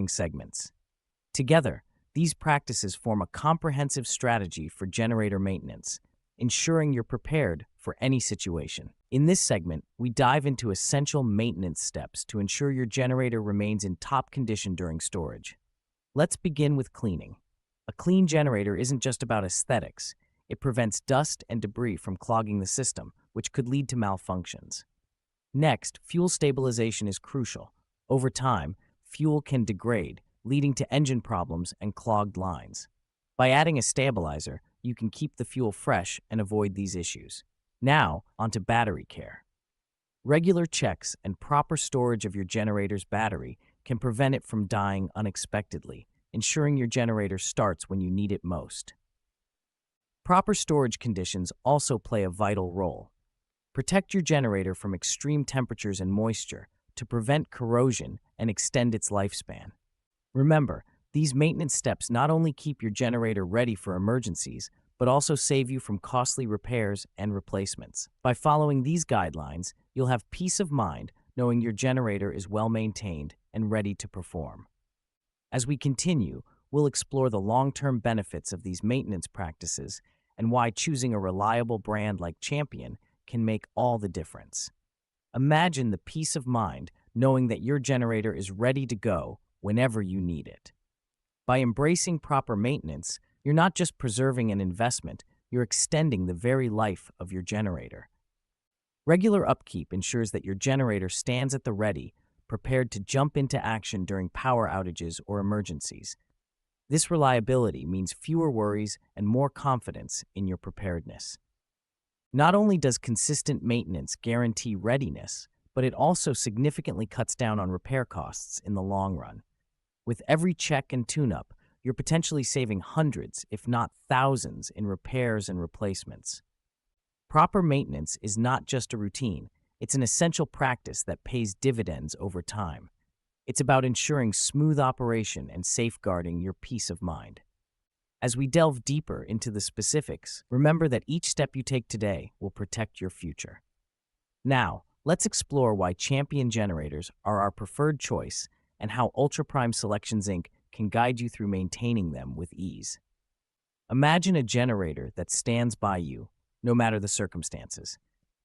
segments. Together, these practices form a comprehensive strategy for generator maintenance, ensuring you're prepared for any situation. In this segment, we dive into essential maintenance steps to ensure your generator remains in top condition during storage. Let's begin with cleaning. A clean generator isn't just about aesthetics. It prevents dust and debris from clogging the system, which could lead to malfunctions. Next, fuel stabilization is crucial. Over time, fuel can degrade, leading to engine problems and clogged lines. By adding a stabilizer, you can keep the fuel fresh and avoid these issues. Now, onto battery care. Regular checks and proper storage of your generator's battery can prevent it from dying unexpectedly, ensuring your generator starts when you need it most. Proper storage conditions also play a vital role. Protect your generator from extreme temperatures and moisture to prevent corrosion and extend its lifespan. Remember, these maintenance steps not only keep your generator ready for emergencies, but also save you from costly repairs and replacements. By following these guidelines, you'll have peace of mind knowing your generator is well maintained and ready to perform. As we continue, we'll explore the long-term benefits of these maintenance practices and why choosing a reliable brand like Champion can make all the difference. Imagine the peace of mind knowing that your generator is ready to go whenever you need it. By embracing proper maintenance, you're not just preserving an investment, you're extending the very life of your generator. Regular upkeep ensures that your generator stands at the ready, prepared to jump into action during power outages or emergencies. This reliability means fewer worries and more confidence in your preparedness. Not only does consistent maintenance guarantee readiness, but it also significantly cuts down on repair costs in the long run. With every check and tune-up, you're potentially saving hundreds, if not thousands, in repairs and replacements. Proper maintenance is not just a routine, it's an essential practice that pays dividends over time. It's about ensuring smooth operation and safeguarding your peace of mind. As we delve deeper into the specifics, remember that each step you take today will protect your future. Now, let's explore why Champion generators are our preferred choice and how Ultra Prime Selections Inc. can guide you through maintaining them with ease. Imagine a generator that stands by you, no matter the circumstances.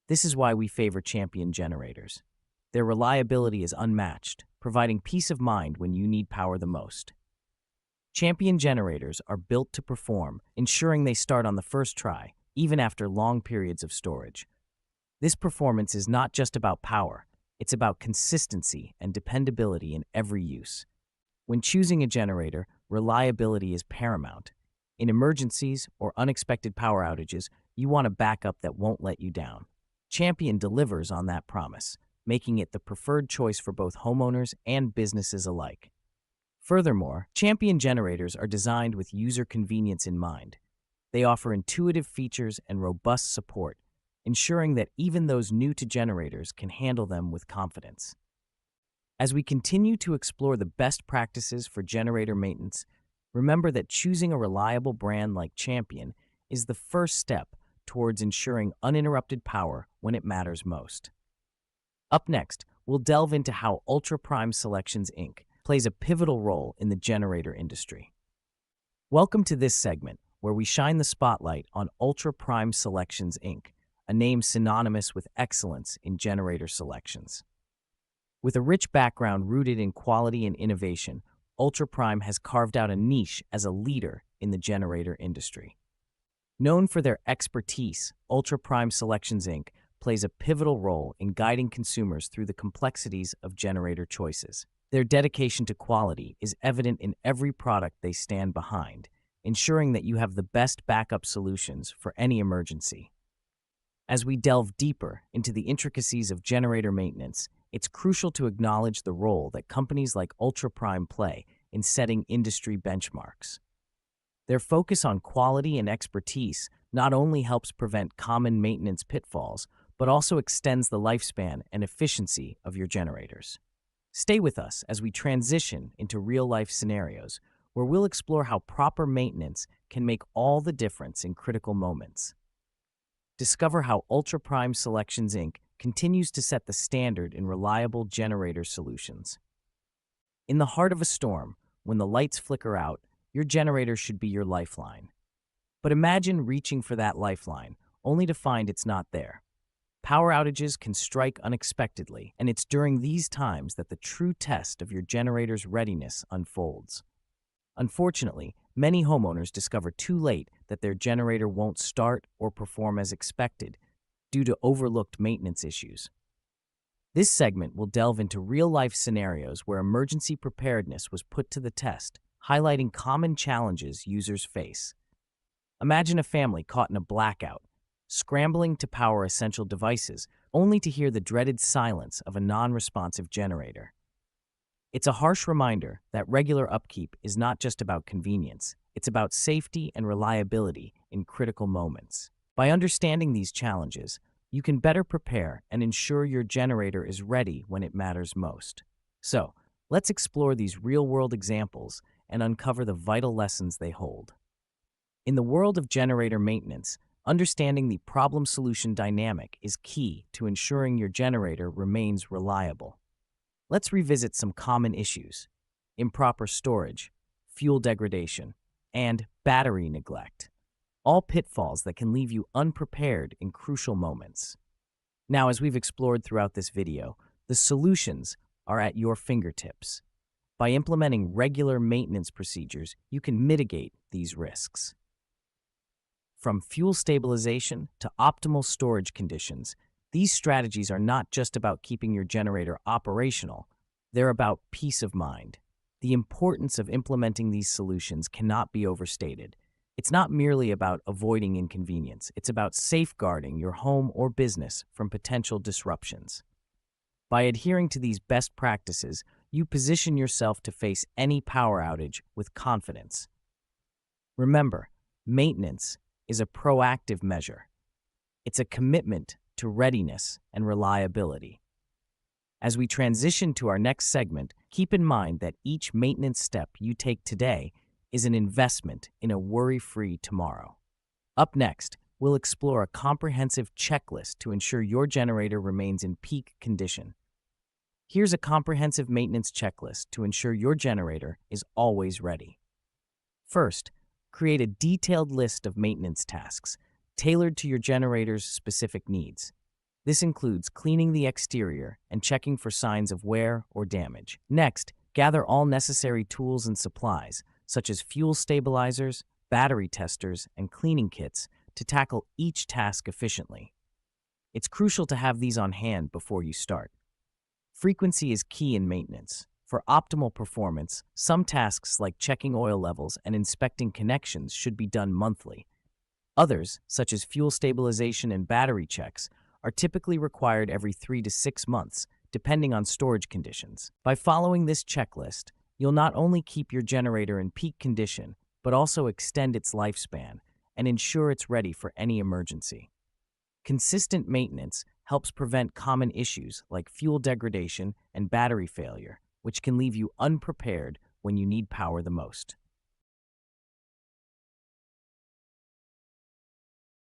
This is why we favor Champion generators. Their reliability is unmatched, providing peace of mind when you need power the most. Champion generators are built to perform, ensuring they start on the first try, even after long periods of storage. This performance is not just about power, it's about consistency and dependability in every use. When choosing a generator, reliability is paramount. In emergencies or unexpected power outages, you want a backup that won't let you down. Champion delivers on that promise, making it the preferred choice for both homeowners and businesses alike. Furthermore, Champion generators are designed with user convenience in mind. They offer intuitive features and robust support, ensuring that even those new to generators can handle them with confidence. As we continue to explore the best practices for generator maintenance, remember that choosing a reliable brand like Champion is the first step towards ensuring uninterrupted power when it matters most. Up next, we'll delve into how Ultra Prime Selections Inc. plays a pivotal role in the generator industry. Welcome to this segment, where we shine the spotlight on Ultra Prime Selections Inc., a name synonymous with excellence in generator selections. With a rich background rooted in quality and innovation, Ultra Prime has carved out a niche as a leader in the generator industry. Known for their expertise, Ultra Prime Selections Inc. plays a pivotal role in guiding consumers through the complexities of generator choices. Their dedication to quality is evident in every product they stand behind, ensuring that you have the best backup solutions for any emergency. As we delve deeper into the intricacies of generator maintenance, it's crucial to acknowledge the role that companies like Ultra Prime play in setting industry benchmarks. Their focus on quality and expertise not only helps prevent common maintenance pitfalls, but also extends the lifespan and efficiency of your generators. Stay with us as we transition into real-life scenarios where we'll explore how proper maintenance can make all the difference in critical moments. Discover how Ultra Prime Selections Inc. continues to set the standard in reliable generator solutions. In the heart of a storm, when the lights flicker out, your generator should be your lifeline. But imagine reaching for that lifeline, only to find it's not there. Power outages can strike unexpectedly, and it's during these times that the true test of your generator's readiness unfolds. Unfortunately, many homeowners discover too late that their generator won't start or perform as expected due to overlooked maintenance issues. This segment will delve into real-life scenarios where emergency preparedness was put to the test, highlighting common challenges users face. Imagine a family caught in a blackout, scrambling to power essential devices, only to hear the dreaded silence of a non-responsive generator. It's a harsh reminder that regular upkeep is not just about convenience, it's about safety and reliability in critical moments. By understanding these challenges, you can better prepare and ensure your generator is ready when it matters most. So, let's explore these real-world examples and uncover the vital lessons they hold. In the world of generator maintenance, understanding the problem-solution dynamic is key to ensuring your generator remains reliable. Let's revisit some common issues: improper storage, fuel degradation, and battery neglect. All pitfalls that can leave you unprepared in crucial moments. Now, as we've explored throughout this video, the solutions are at your fingertips. By implementing regular maintenance procedures, you can mitigate these risks. From fuel stabilization to optimal storage conditions, these strategies are not just about keeping your generator operational, they're about peace of mind. The importance of implementing these solutions cannot be overstated. It's not merely about avoiding inconvenience, it's about safeguarding your home or business from potential disruptions. By adhering to these best practices, you position yourself to face any power outage with confidence. Remember, maintenance is a proactive measure. It's a commitment to readiness and reliability. As we transition to our next segment, keep in mind that each maintenance step you take today is an investment in a worry-free tomorrow. Up next, we'll explore a comprehensive checklist to ensure your generator remains in peak condition. Here's a comprehensive maintenance checklist to ensure your generator is always ready. First, create a detailed list of maintenance tasks tailored to your generator's specific needs. This includes cleaning the exterior and checking for signs of wear or damage. Next, gather all necessary tools and supplies, such as fuel stabilizers, battery testers, and cleaning kits, to tackle each task efficiently. It's crucial to have these on hand before you start. Frequency is key in maintenance. For optimal performance, some tasks like checking oil levels and inspecting connections should be done monthly. Others, such as fuel stabilization and battery checks, are typically required every 3 to 6 months, depending on storage conditions. By following this checklist, you'll not only keep your generator in peak condition, but also extend its lifespan and ensure it's ready for any emergency. Consistent maintenance helps prevent common issues like fuel degradation and battery failure, which can leave you unprepared when you need power the most.